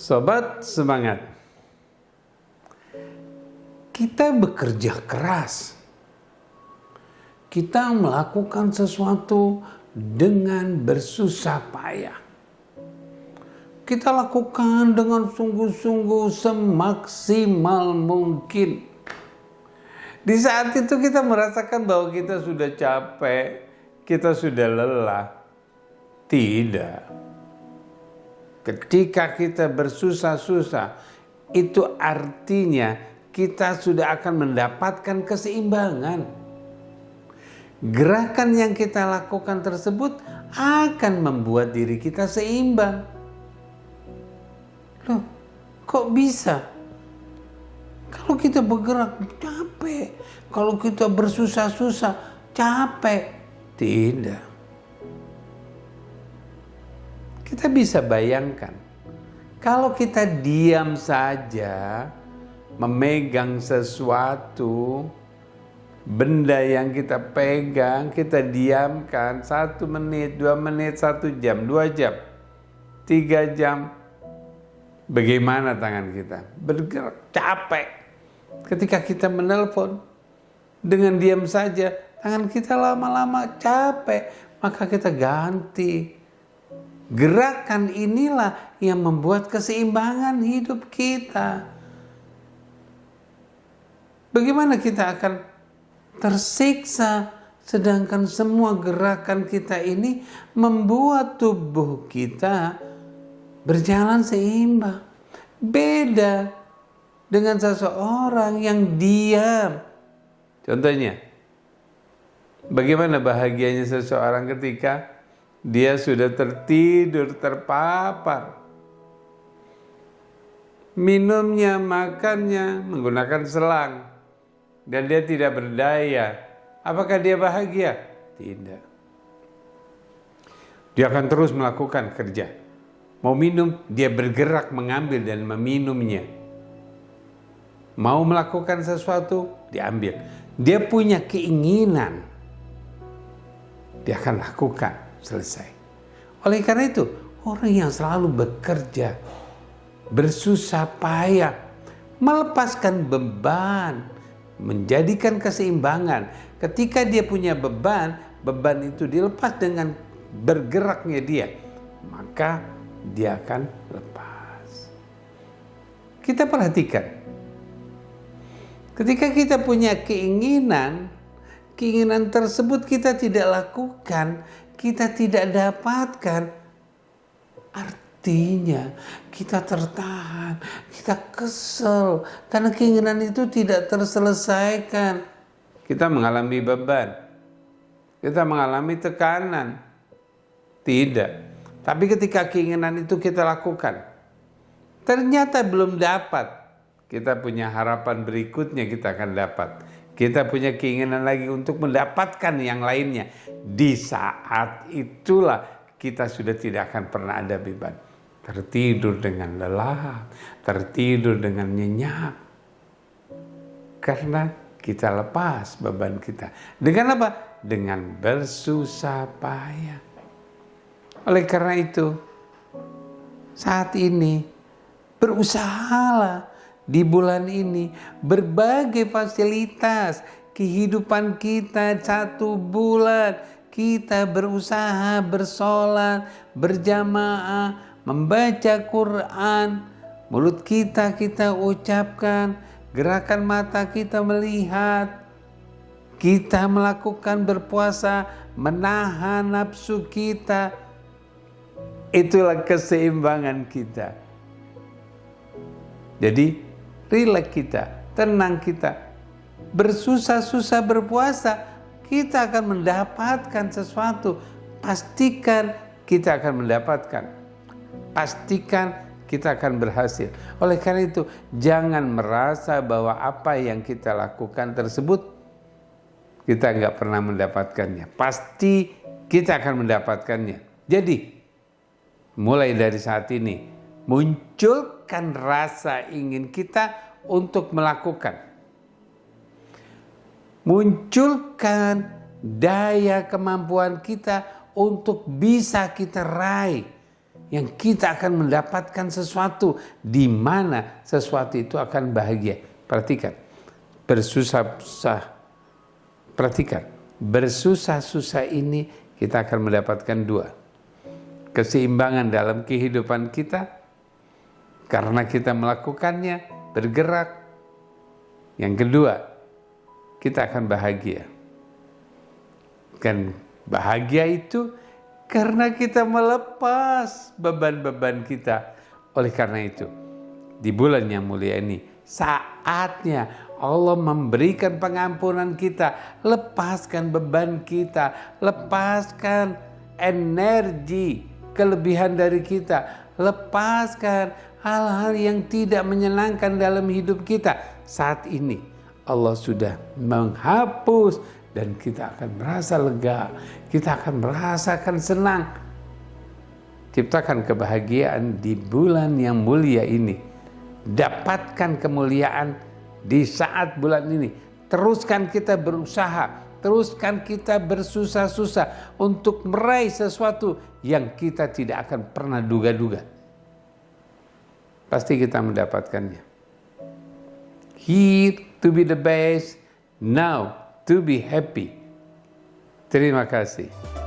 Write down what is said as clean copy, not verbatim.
Sobat semangat, kita bekerja keras, kita melakukan sesuatu dengan bersusah payah. Kita lakukan dengan sungguh-sungguh semaksimal mungkin. Di saat itu kita merasakan bahwa kita sudah capek, kita sudah lelah. Tidak. Ketika kita bersusah-susah, itu artinya kita sudah akan mendapatkan keseimbangan. Gerakan yang kita lakukan tersebut akan membuat diri kita seimbang. Loh, kok bisa? Kalau kita bergerak capek, kalau kita bersusah-susah capek. Tidak. Kita bisa bayangkan, kalau kita diam saja, memegang sesuatu, benda yang kita pegang, kita diamkan 1 menit, 2 menit, 1 jam, 2 jam, 3 jam. Bagaimana tangan kita? Bergerak, capek. Ketika kita menelpon, dengan diam saja, tangan kita lama-lama capek, maka kita ganti. Gerakan inilah yang membuat keseimbangan hidup kita. Bagaimana kita akan tersiksa sedangkan semua gerakan kita ini membuat tubuh kita berjalan seimbang. Beda dengan seseorang yang diam. Contohnya, bagaimana bahagianya seseorang ketika dia sudah tertidur, terpapar. Minumnya, makannya menggunakan selang. Dan dia tidak berdaya. Apakah dia bahagia? Tidak. Dia akan terus melakukan kerja. Mau minum, dia bergerak mengambil dan meminumnya. Mau melakukan sesuatu, diambil. Dia punya keinginan. Dia akan lakukan. Selesai. Oleh karena itu, orang yang selalu bekerja, bersusah payah, melepaskan beban, menjadikan keseimbangan. Ketika dia punya beban, beban itu dilepas dengan bergeraknya dia, maka dia akan lepas. Kita perhatikan, ketika kita punya keinginan tersebut kita tidak lakukan, kita tidak dapatkan, artinya kita tertahan, kita kesel karena keinginan itu tidak terselesaikan. Kita mengalami beban, kita mengalami tekanan. Tidak. Tapi ketika keinginan itu kita lakukan, ternyata belum dapat, kita punya harapan berikutnya kita akan dapat. Kita punya keinginan lagi untuk mendapatkan yang lainnya. Di saat itulah kita sudah tidak akan pernah ada beban. Tertidur dengan lelah, tertidur dengan nyenyak. Karena kita lepas beban kita. Dengan apa? Dengan bersusah payah. Oleh karena itu, saat ini berusahalah di bulan ini berbagai fasilitas kehidupan kita 1 bulan kita berusaha bersolat, berjamaah, membaca Quran, mulut kita ucapkan, gerakan mata kita melihat, kita melakukan berpuasa, menahan nafsu kita. Itulah keseimbangan kita. Jadi rileks kita, tenang kita, bersusah-susah berpuasa, kita akan mendapatkan sesuatu. Pastikan kita akan mendapatkan. Pastikan kita akan berhasil. Oleh karena itu, jangan merasa bahwa apa yang kita lakukan tersebut kita nggak pernah mendapatkannya. Pasti kita akan mendapatkannya. Jadi, mulai dari saat ini, munculkan rasa ingin kita untuk melakukan. Munculkan daya kemampuan kita untuk bisa kita raih. yang kita akan mendapatkan sesuatu, di mana sesuatu itu akan bahagia. Perhatikan, bersusah-susah. Perhatikan, bersusah-susah ini kita akan mendapatkan dua. Keseimbangan dalam kehidupan kita, karena kita melakukannya, bergerak. Yang kedua, kita akan bahagia. Dan bahagia itu karena kita melepas beban-beban kita. Oleh karena itu, di bulan yang mulia ini, saatnya Allah memberikan pengampunan kita. Lepaskan beban kita, lepaskan energi kelebihan dari kita, lepaskan hal-hal yang tidak menyenangkan dalam hidup kita. Saat ini Allah sudah menghapus dan kita akan merasa lega, kita akan merasakan senang. Ciptakan kebahagiaan di bulan yang mulia ini. Dapatkan kemuliaan di saat bulan ini. Teruskan kita berusaha, teruskan kita bersusah-susah untuk meraih sesuatu yang kita tidak akan pernah duga-duga. Pasti kita mendapatkannya. Here to be the best, now to be happy. Terima kasih.